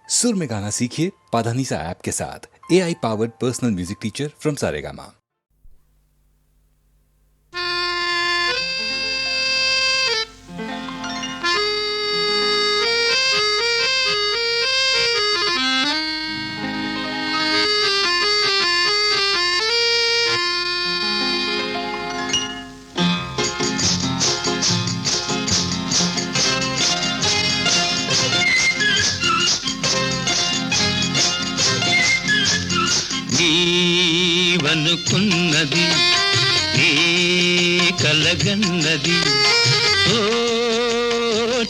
सुर में गाना सीखिए पाधानीसा ऐप के साथ। AI powered personal music teacher from Saregama. నీవనుకున్నది నీ కలగన్నది ఓ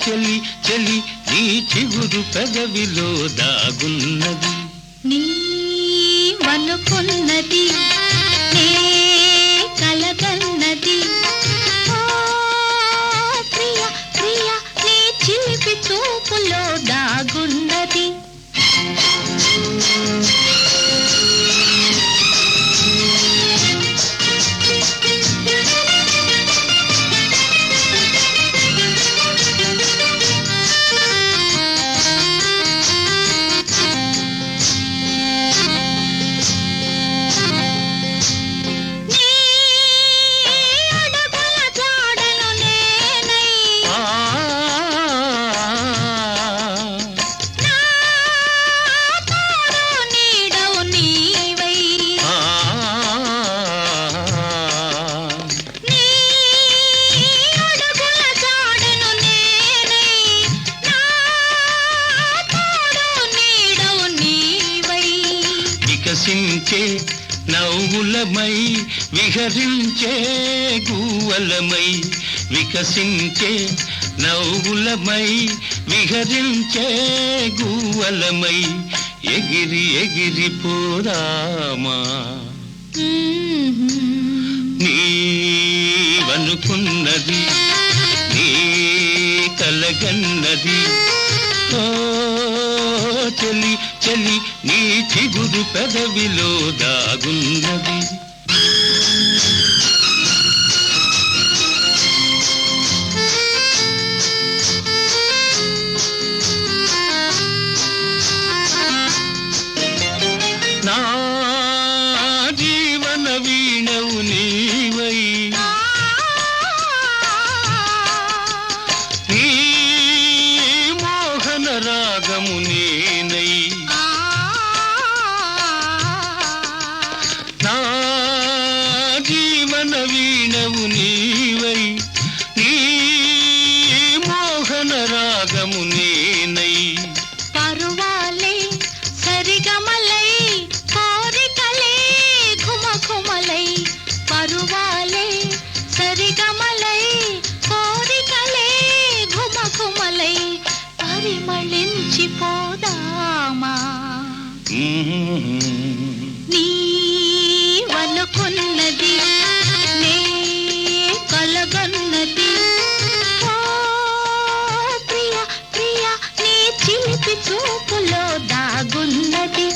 చెలి చెలి నీ చిగురు పెదవిలో దాగున్నది నీవనుకున్నది నీ కలగన్నది ఓ ప్రియ ప్రియ నీ చిలిపి చూపులో దాగున్నది వికసించే నవ్వులమై విహరించే గువ్వలమై వికసించే నవ్వులమై విహరించే గువ్వలమై ఎగిరి ఎగిరి పోరామా నీవనుకున్నది నీ కలగన్నది ఓ చెలి చెలి నీ చిగురు పెదవిలో దాగున్నది నా జీవన వీణవు నీవై నీ మోహన రాగము నేనై నా జీవన వీణవు నీవై నీ మోహన రాగము నేనై పరువాలే సరిగమలై కోరికలే ఘుమఘుమలై పరువాలే సరిగమలై కోరికలే ఘుమఘుమలై పరిమళించిపోదామా నీవనుకున్నది నీ కలగన్నది ఓ ప్రియ ప్రియ నీ చిలిపి చూపులో దాగున్నది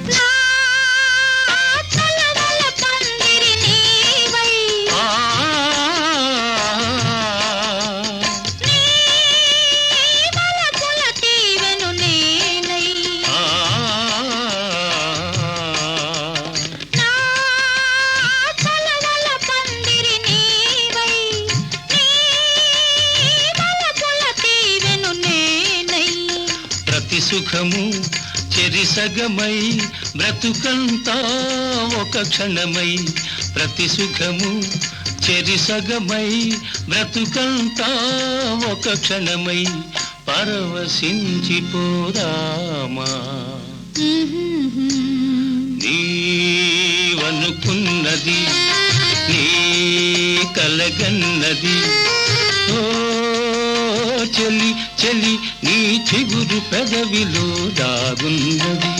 నా తలవల పందిరి నీవై నీ వలపుల తీవెను నేనై నా తలవల పందిరి నీవై నీ వలపుల తీవెను నేనై ప్రతి సుఖము చెరిసగమై బ్రతుకంతా ఒక క్షణమై ప్రతి సుఖము చెరిసగమై బ్రతుకంతా ఒక క్షణమై పరవశించిపోరామా నీవనుకున్నది నీ కలగన్నది ఓ చెలి చెలి నీ చిగురు పెదవిలో దాగున్నది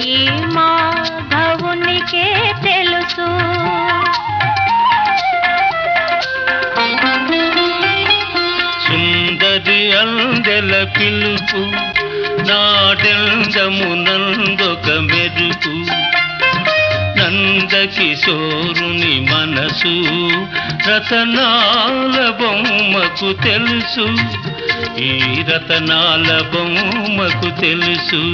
ఈ మాధవునికే తెలుసు. సుందరి అందెల పిలుపు నాడెందమునందొక మెరుపు నందకిశోరుని మనసు రతనాల బొమ్మకు తెలుసు. ఈ రతనాల బొమ్మకు తెలుసు.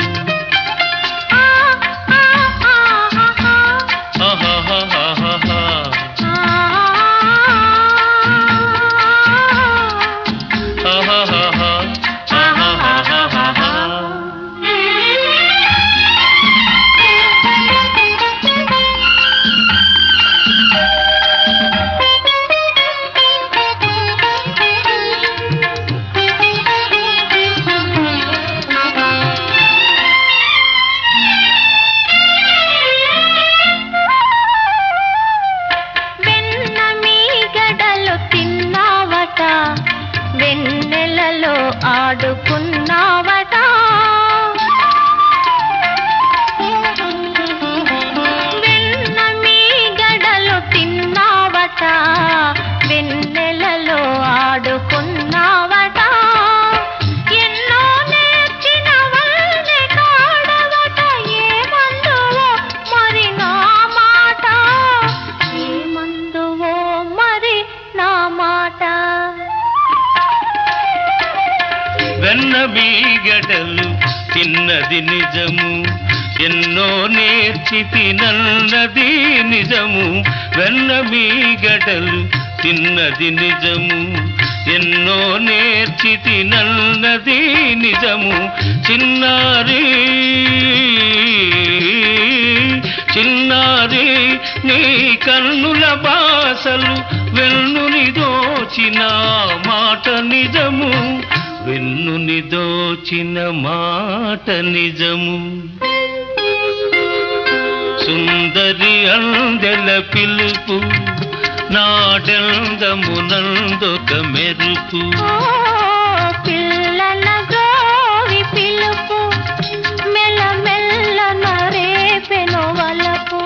ఆహాహాహాహా. ఆహాహాహా. ఆహాహాహాహా. వెన్నెలలో ఆడుకున్నావట. వెన్న మీగడలు తిన్నావట. వెన్నెలలో ఆడుకున్నావట. ఎన్నో నేర్చిన వల్లే కాడవట. ఏమందువో మరి నా మాట. ఏమందువో మరి నా మాట. వెన్న మీగడలు తిన్నది నిజము. ఎన్నో నేర్చి తినన్నది నిజము. వెన్న మీగడలు తిన్నది నిజము. ఎన్నో నేర్చి తినన్నది నిజము. చిన్నారి చిన్నారి నీ కన్నుల బాసలు వెన్నుని దోచిన మాట నిజము. వెన్నుని దోచిన మాట నిజము. సుందరి అందెల పిలుపు నాడెందమునందొక మెరుపు. పిల్లల గోవి పిలుపు మెల్లమెల్ల నరేపెను వలపు.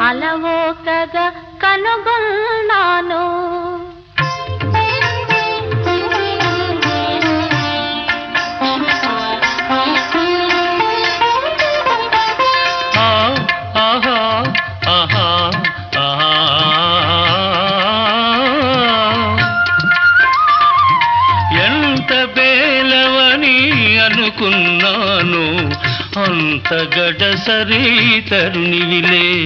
అలవోకగా కనుగొన్నాను. ఎంత బేలవని అనుకున్నాను అంత గడసరి తరుణివిలే.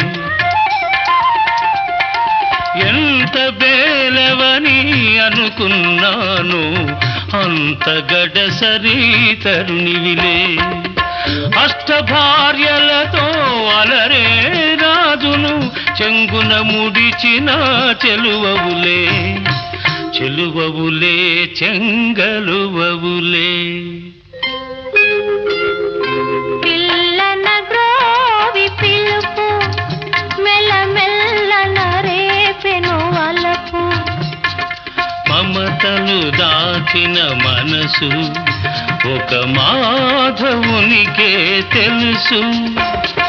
ఎంత బేలవని అనుకున్నాను అంత గడసరి తరుణివిలే. అష్టభార్యలతో అలరే రాజును చెంగున ముడిచిన చెలువవులే. చెలువవులే చెంగలువవులే. పిల్లన గ్రోవి పిలుపు మెల్లమెల్ల నరేపెను వలపు. మమతలు దాచిన మనసు ఒక మాధవునికే తెలుసు.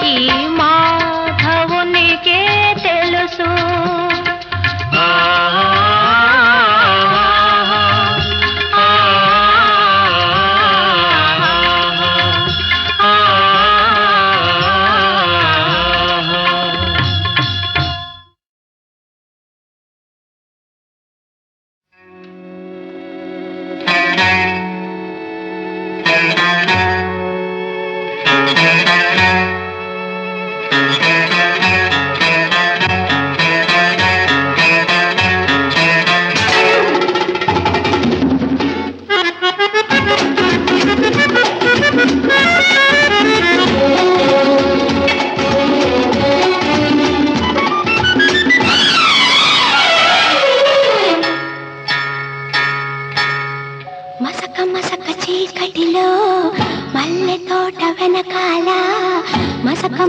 ఈ మాధవునికే తెలుసు.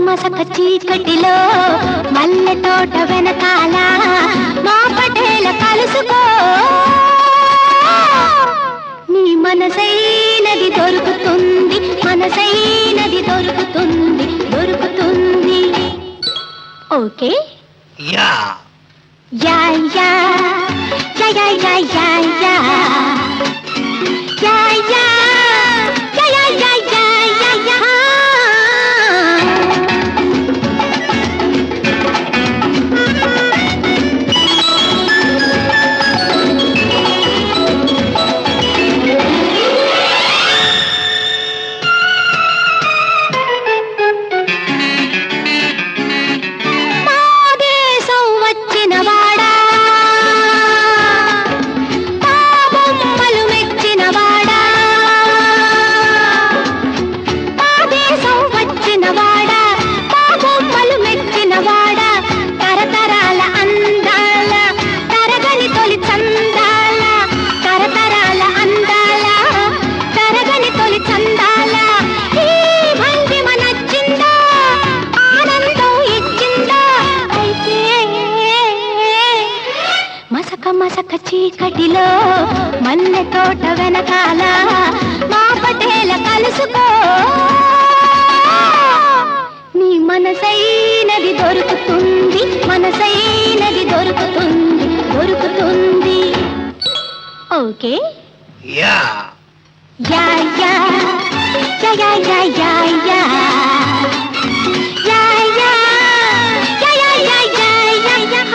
మసక చీకటిలో మల్లె తోట వెనకాల మా పటేల కలుసుకో నీ మనసైనది దొరుకుతుంది మనసైనది దొరుకుతుంది దొరుకుతుంది ఓకే యా యా యా యా యా యా యా యా యా యా యా యా యా యా యా మసక చీకటిలో మల్లె తోట వెనకాల మా పటేల కలుసుకో నీ మనసైనది దొరుకుతుంది మనసైనది దొరుకుతుంది దొరుకుతుంది ఓకే యా యా యా యా యా యా యా యా యా యా యా యా యా యా యా యా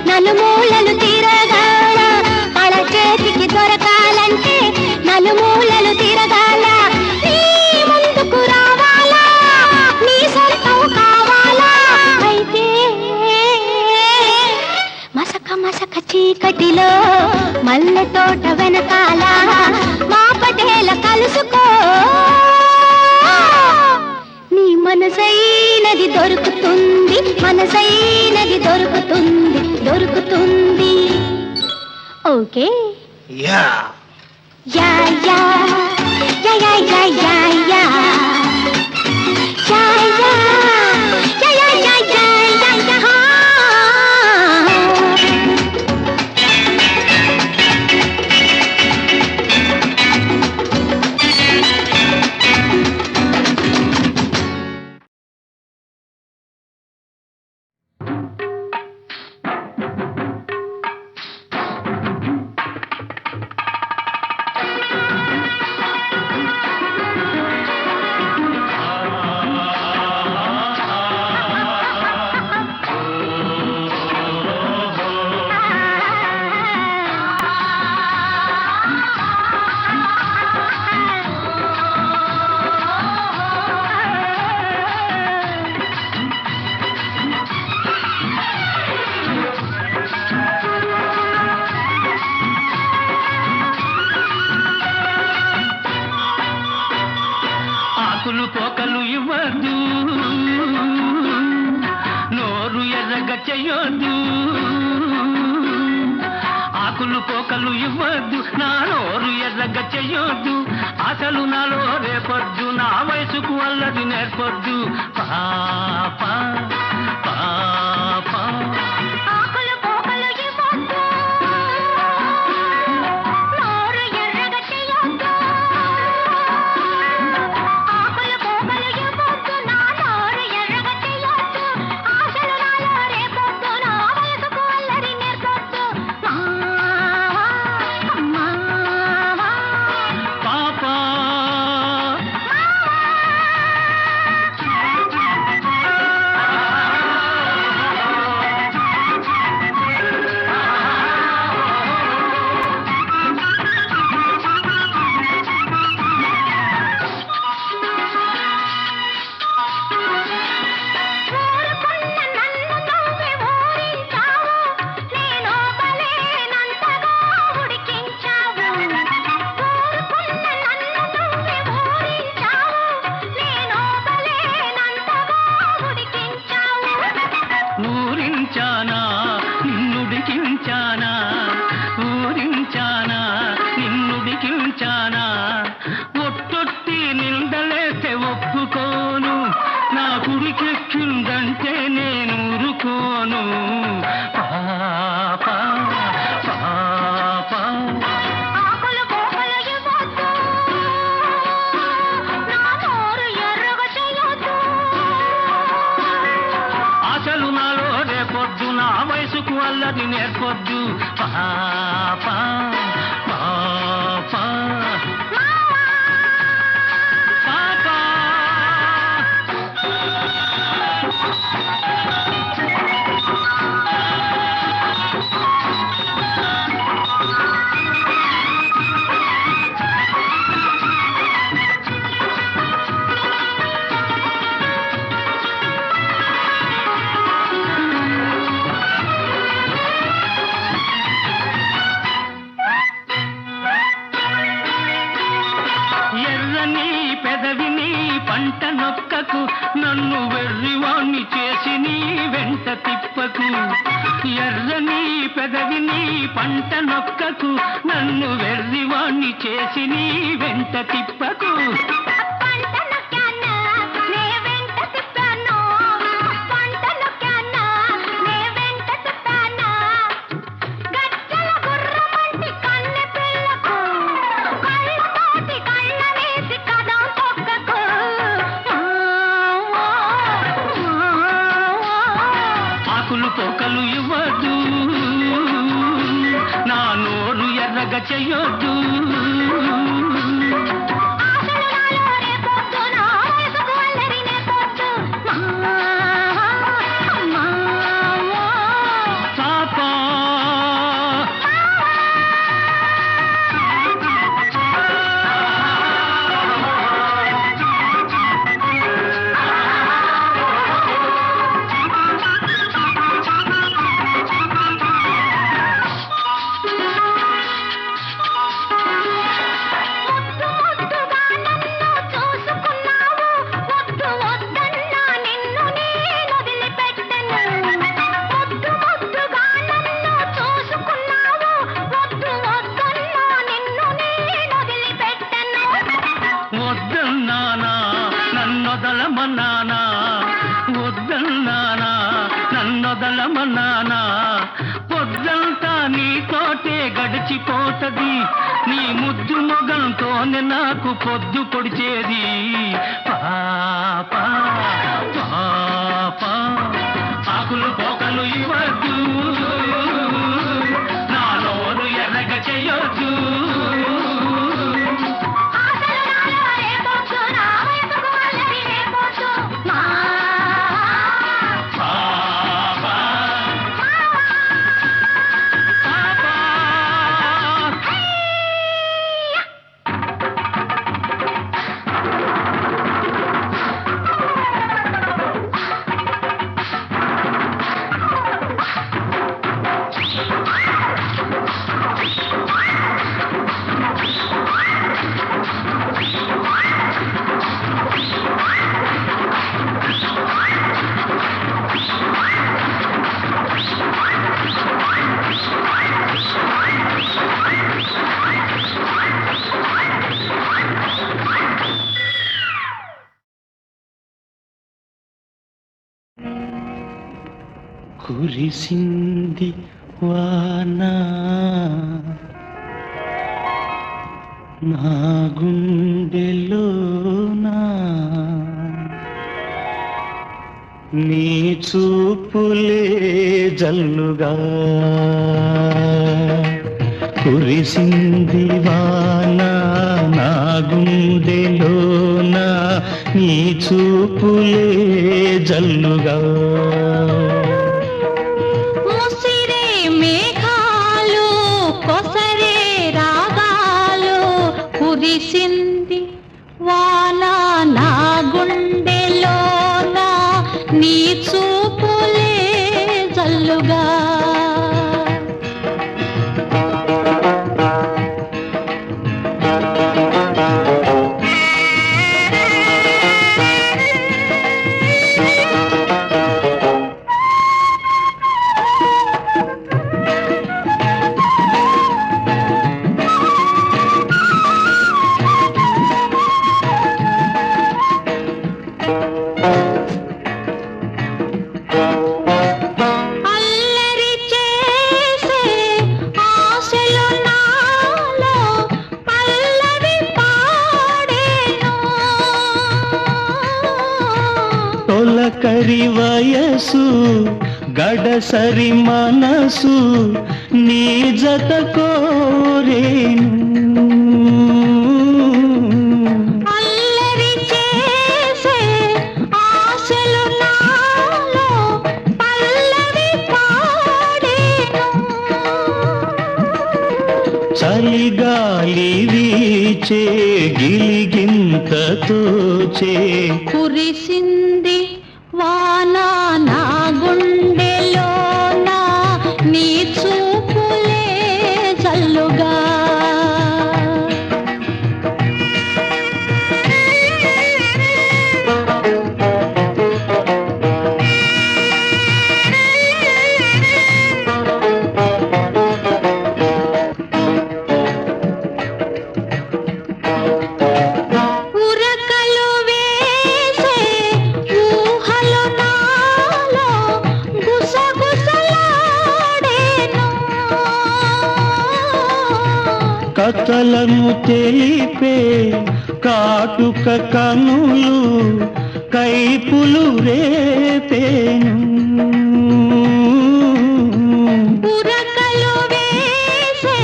నలుమూలలు తిరగాల కళ చేతికి దొరకాలంటే నలుమూలలు తిరగాల నీ ముందుకు రావాలా నీ సొంతం కావాలా అయితే మసక మసక చీకటిలో మల్లె తోట వెనకాల మా పటేల కలుసుకో నీ మనసైనది దొరుకుతుంది మనసైనది దొరుకుతుంది దొరుకుతుంది ఓకే యా యా యా యా యా యా యా యా యా యా యా యా యా యా యా యా ఆకులు పోకలు ఇవ్వద్దు నోరు ఎర్రగ చెయ్యొద్దు ఆకులు పోకలు ఇవ్వద్దు నా నోరు ఎర్రగ చెయ్యొద్దు అసలు నాలో రేపొద్దు నా వయసుకు అల్లది నేర్పొద్దు పాప పాప ఆకులు పోకలు ఇవ్వొద్దు నోరు ఎర్రగ చెయ్యొద్దు ఆకులు పోకలు ఇవ్వొద్దు నా నోరు ఎర్రగ చెయ్యొద్దు ఆశలు నాలో రేపొద్దు నా వయసుకు అల్లరి నేర్పొద్దు పాప అల్లరి నేర్పొద్దు పాప పాప పాప ఎర్రని పెదవిని పంట నొక్కకు నన్ను వెర్రివాణ్ణి చేసి నీ వెంట తిప్పకు ఎర్రని పెదవిని పంట నొక్కకు నన్ను వెర్రివాణ్ణి చేసి నీ వెంట తిప్పకు ఆకులు పోకలు ఇవ్వద్దు నా నోరు ఎర్రగ చెయ్యొద్దు వద్దన్నానా నన్నొదలమన్నానా వద్దన్నానా నన్నొదలమన్నానా పొద్దంతా నీతోటే గడిచిపోతది నీ ముద్దు మొగంతోనే నాకు పొద్దు పొడిచేది పాప పాప ఆకులు పోకలు ఇవ్వద్దు నా నోరు ఎర్రగ చెయ్యొద్దు కురిసింది వాన నా గుండెలోనా నీ చూపులే జల్లుగా కురిసింది వాన నా గుండెలోనా నీ చూపులే జల్లుగా కురిసింది వాన నా గుండెలోన నీ చూపులే జల్లుగా తొలకరి వయసు గడసరి మనసు నీ జత కోరేను. అల్లరి చేసే ఆశలు నాలో పల్లవి పాడేను. చలిగాలి వీచే గిలిగింతతో చే కురిసింది వాన నా గుండెలోన నీ చూపులే జల్లుగా. ఉరకలు వేసే ఊహలు నాలో గుసగుసలాడేను. కథలను తెలిపే కాటుక కనులు కైపులు రేపేను. ఉరకలు వేసే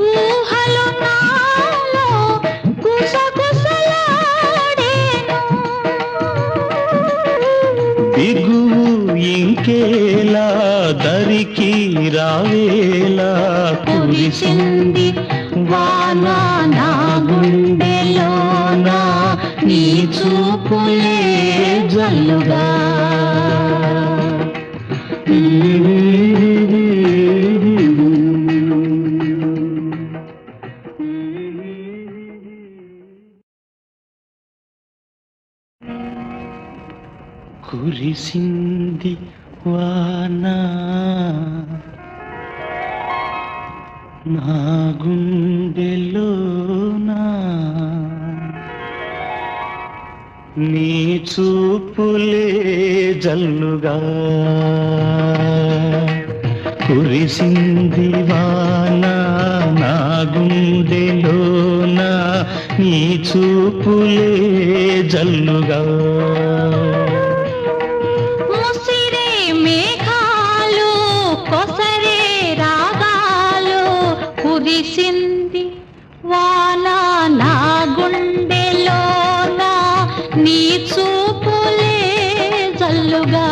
ఊహలు నాలో గుసగుసలాడేను. బిగువు ఇంకేలా దరికి రావేలా కురిసింది వాన నా గుండెలోన నీ చూపులే జల్లుగా. కురిసింది వాన నా గుండెలోన నీ చూపులే జల్లుగా. కురిసింది వాన నా గుండెలోన నీ చూపులే జల్లుగా. ముసిరే మేఘాలు కొసరే రాగాలు కురిసింది వాన నా గుండెలోన నీ చూపులే జల్లుగా.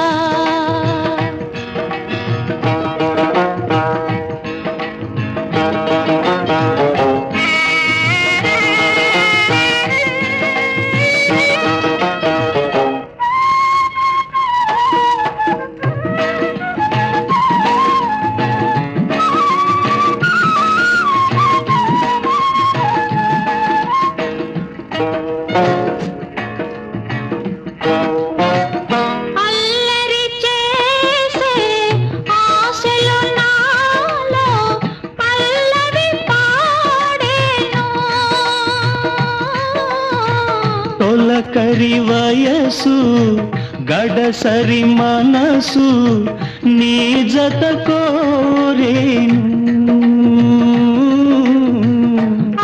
అల్లరి చేసే ఆశలు నాలో పల్లవి పాడేను. తొలకరి వయసు గడసరి మనసు నీ జత కోరేను.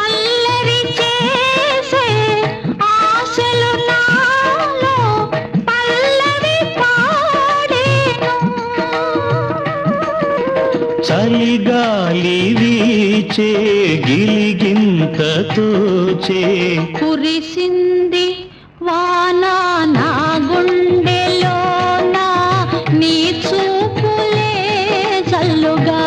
అల్లరి చేసే ఆశలు నాలో పల్లవి పాడేను. చలిగాలి వీచే గిలిగింతతో చే కురిసింది వాన నా గుండెలోన నీ చూపులే జల్లుగా.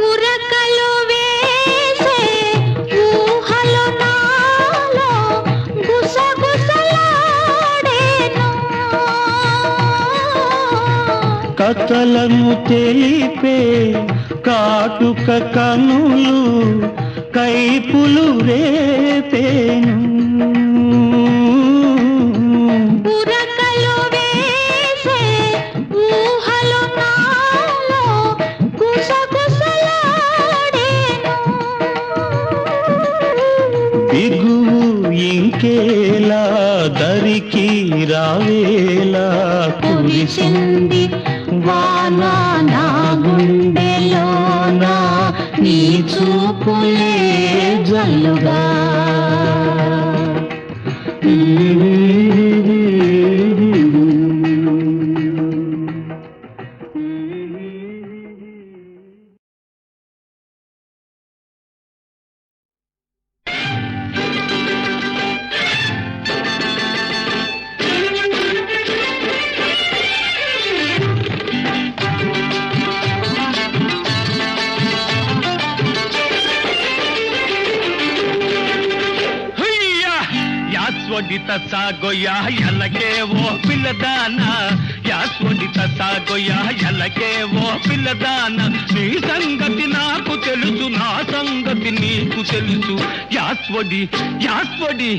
ఉరకలు వేసే ఊహలు నాలో గుసగుసలాడేను. కథలను తెలిపే కాటుక కనులు కైపులు రేపేను. ఉరకలు వేసే ఊహలు నాలో గుసగుసలాడేను. బిగువు ఇంకేలా దరికి రావేలా కురిసింది వాన నా గుండెలోనా నీ చూపులే జల్లుగా యాస్వడిత సాగోయా ఎలకే ఓ పిల్లదానా యాస్వడిత సాగోయా ఎలకే ఓ పిల్లదానా నీ సంగతి నాకు తెలుసు నా సంగతి నీకు తెలుసు యాస్వడి యాస్వడి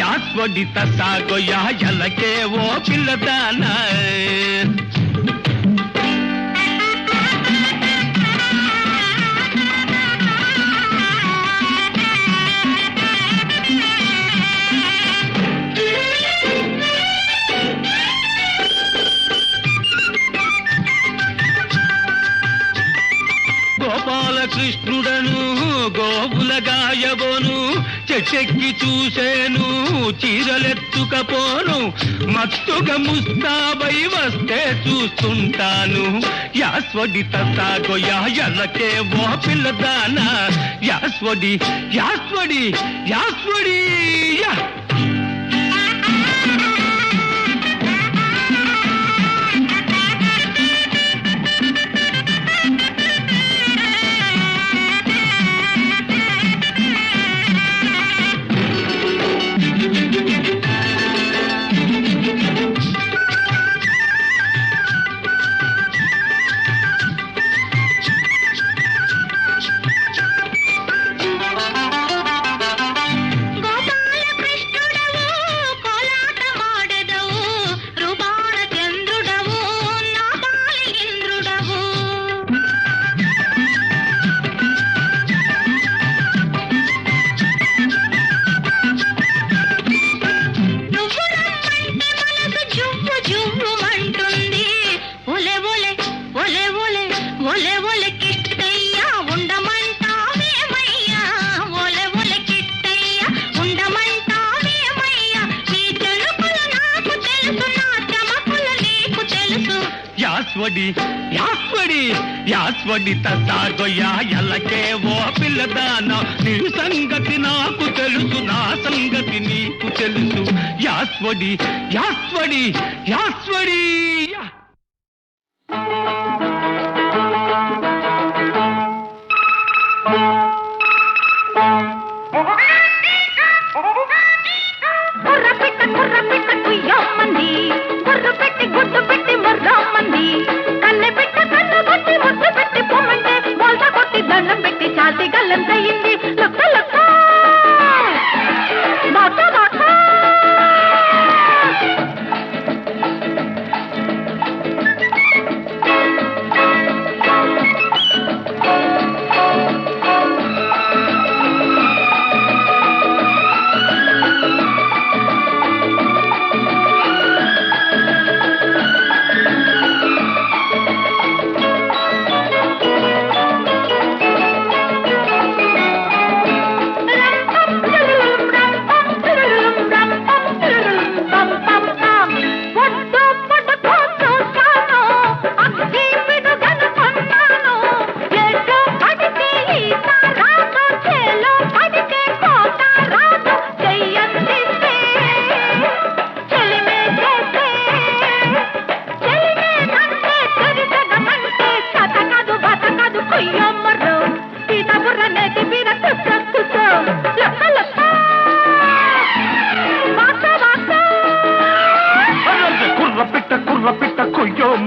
యాస్వడిత సాగోయా ఎలకే ఓ పిల్లదానా గోపాలకృష్ణుడను గోపుల గాయబోను చెట్టెక్కి చూసేను చీరలెత్తుకపోను మత్తుగా ముస్తాబై వస్తే చూస్తుంటాను యాస్వడిత సాగోయా ఎలకే ఓ పిల్లదానా యాస్వడి యాస్వడి యాస్వడి యాస్వడి యాస్వడి యాస్వడిత సాగోయా ఎలకే ఓ పిల్లదానా నీ సంగతి నాకు తెలుసు నా సంగతి నీకు తెలుసు యాస్వడి యాస్వడి యాస్వడి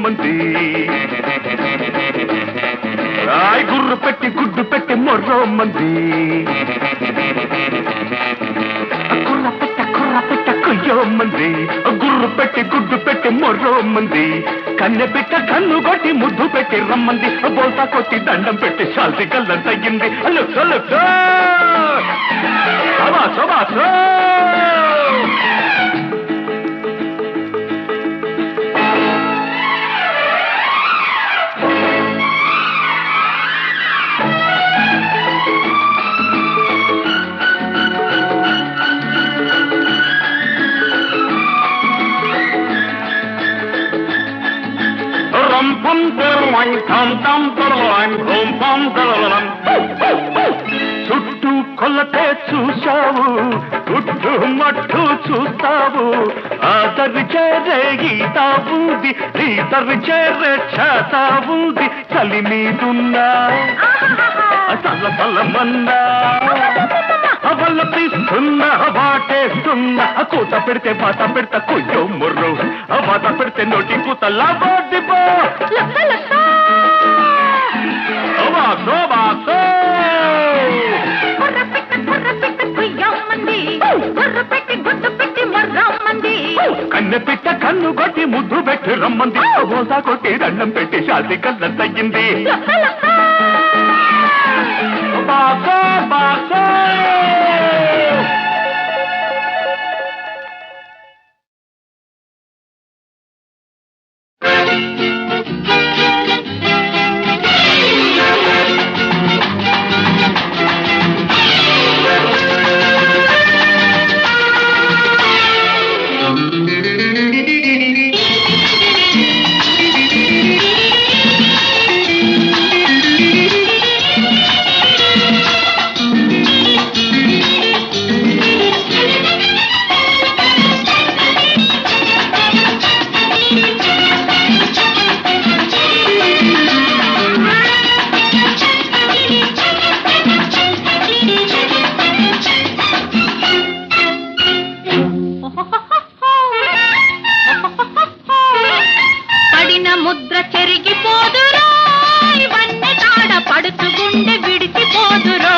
మంది రాయ్ గుర్రు పెట్టి గుడ్డు పెట్టి మొర్రో మంది కుర్ర పెట్ట కొయ్యో మంది గుర్రు పెట్టి గుడ్డు పెట్టి మొర్రో మంది కన్నె పెట్ట కన్ను కొట్టి ముద్దు పెట్టి రమ్మంది బోల్తా కొట్టి దండం పెట్టి శాల్తి కళ్ళం తగ్గింది ధమ్ తరలై ధమ్ ధమ్ తరలై ధూమ్ ధమ్ తరలై. చుట్టూ కొలతే చూశావు, చుట్టూ మట్టు చూస్తావు. ఆదరి చేరే గీతా ఉంది, ఈతరి చేరే చేత ఉంది. చలి మీదున్నా చల్ల చల్లమన్నా అవల్ల తీస్తున్నా వాటేస్తున్నా. కూత పెడితే బాత పెడతా కొయ్యో ముర్రు, బాత పెడితే నోటి కూత లాబోదిపో. కన్నె పిట్ట కన్ను కొట్టి ముద్దు పెట్టి రమ్మంది. మోసా కొట్టి దండం పెట్టి శాంతి కళ్ళ తగ్గింది. బాసో బాసో విడిచిపోదురా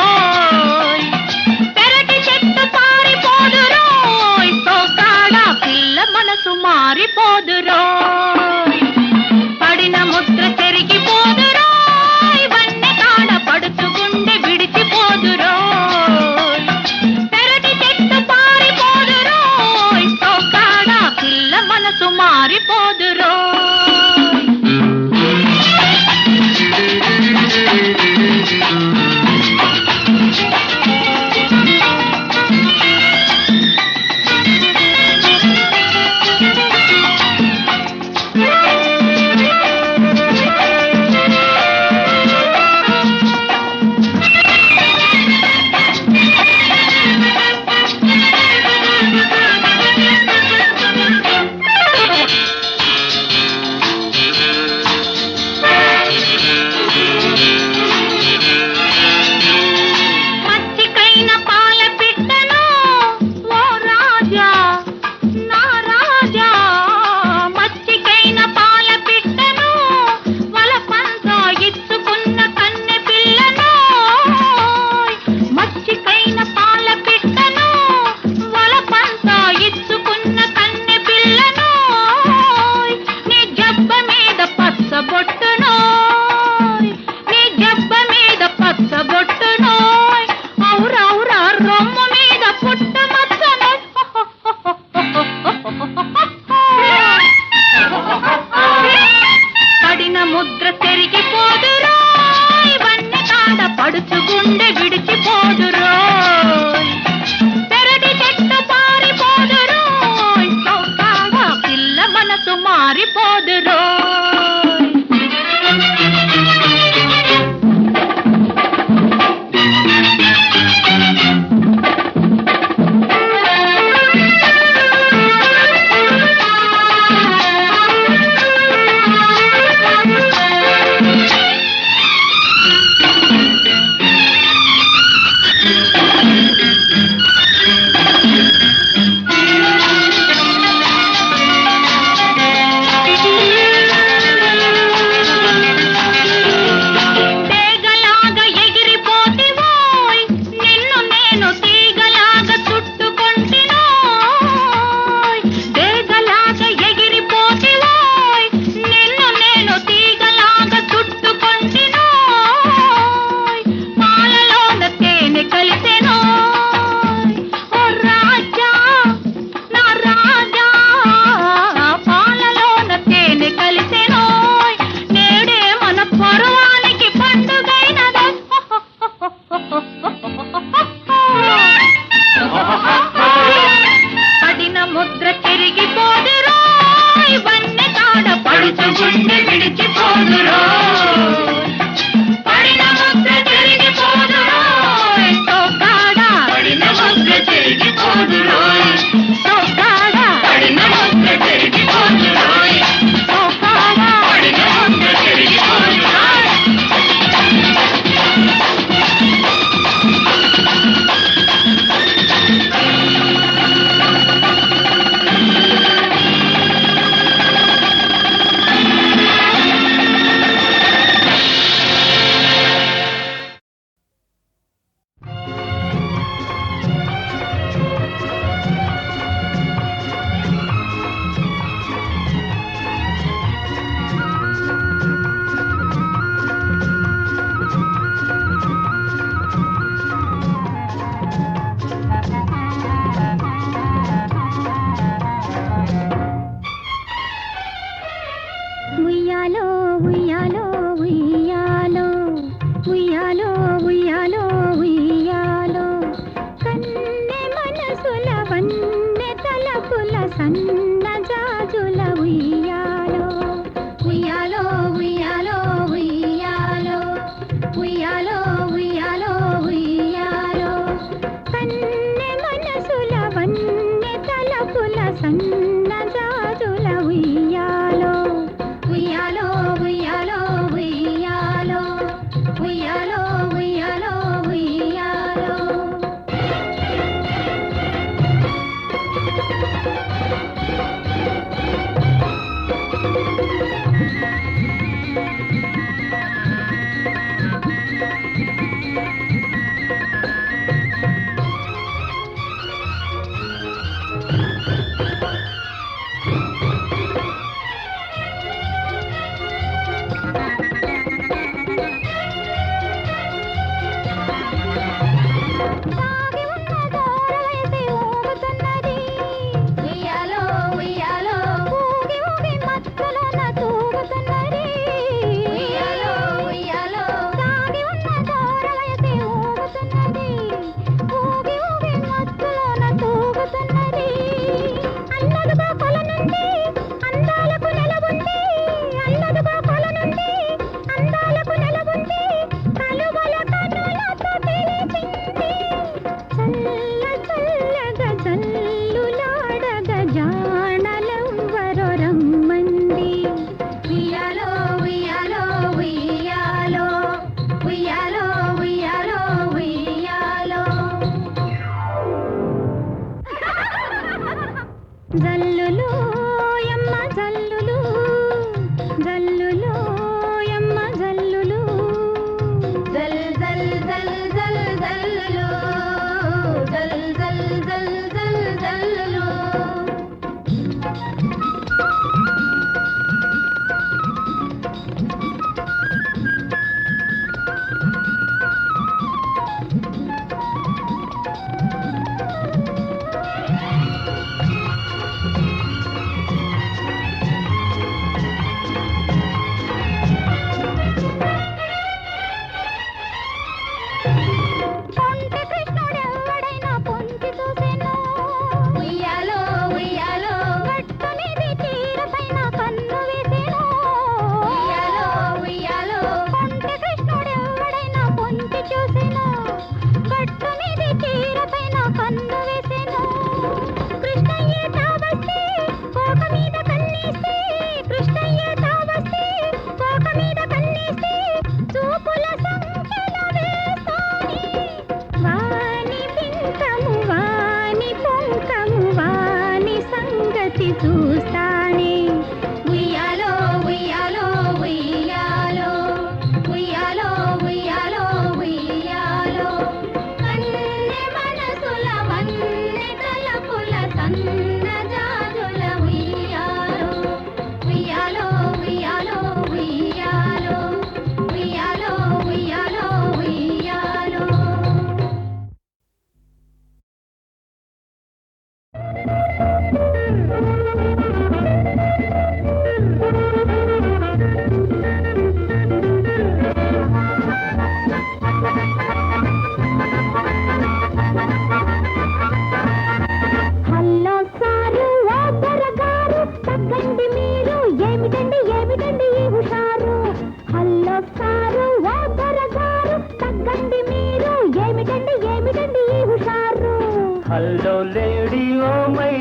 హలో లేడీ ఓ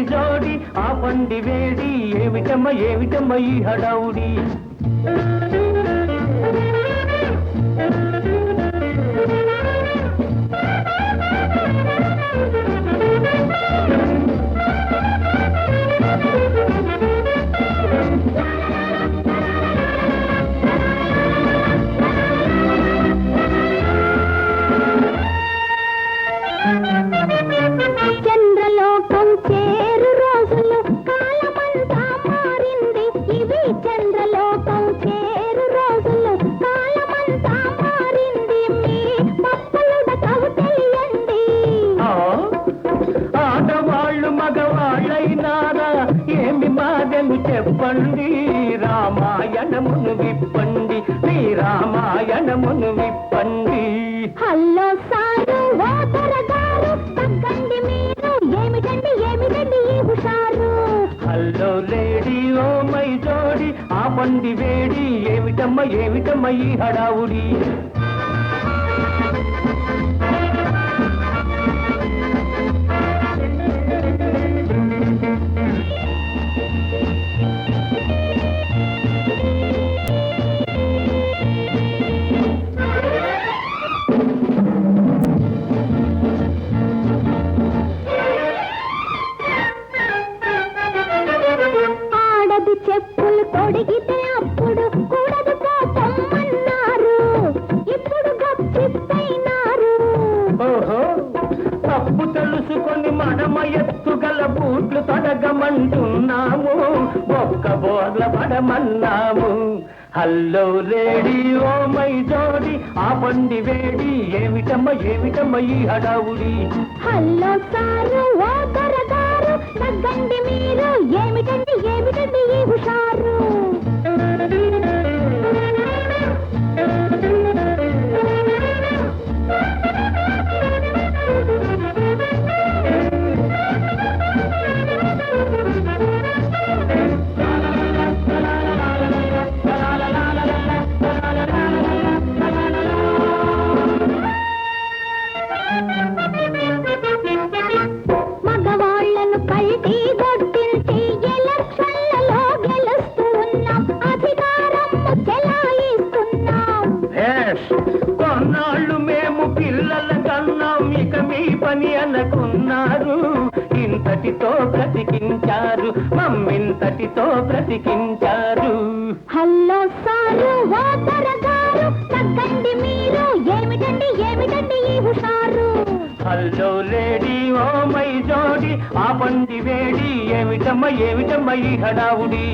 జోడి ఆ పండి వేడి ఏమిటమ్మ ఈ హడావుడి చంద్రలోకం చేరు రోజులు కాలమంతా మారింది ఇవి చంద్రలోకం చేరు రోజులు కాలమంతా మారింది మీ పప్పులుడకవు తెలియండి ఆడవాళ్ళు మగవాళ్ళైనారా ఏమి మాదెను చెప్పండి రామాయణమును విప్పండి మీ రామాయణమును విప్పండి హల్లో సారు ఓ దొరగారు తగ్గండి మీరు ఏమిటండి ఈ హుషారు హలో లేడీ ఓ మై జోడి ఆ పండి వేడి ఏమిటమ్మ ఈ హడావుడి ఆడది చెప్పులు తొడిగితే అప్పుడు కూడదు పోతమ్మన్నారు ఇప్పుడు గప్పిపోయినారు ఓహో తప్పు తెలుసుకొని మడమ ఎత్తుగల బూట్లు తొడగమంటున్నాము ఒక్క బోర్ల పడమన్నాము హల్లో లేడీ ఓ మై జోడి ఆ పండి వేడి ఏమిటమ్మ ఈ హడావుడి హల్లో సారు ఓ దొరగారు తగ్గండి మీరు ఏమిటండి ఈ హుషారు మగవాళ్లను కల్తీ దొడ్డించి ఎలక్షన్లలో గెలుస్తూ ఉన్నాం అధికారం చెలాయిస్తున్నాం కొన్నాళ్ళు మేము పిల్లల కన్నాం ఇక మీ పని అనుకున్నారు ఇంతటితో బ్రతికించారు మమ్మింతటితో బ్రతికించారు హల్లో సారు ఓ దొరగారు తగ్గండి మీరు ఏమిటండి ఈ హుషారు హల్లో లేడీ ఓ మై జోడి ఆ పండి వేడి ఏమిటమ్మ ఈ హడావుడి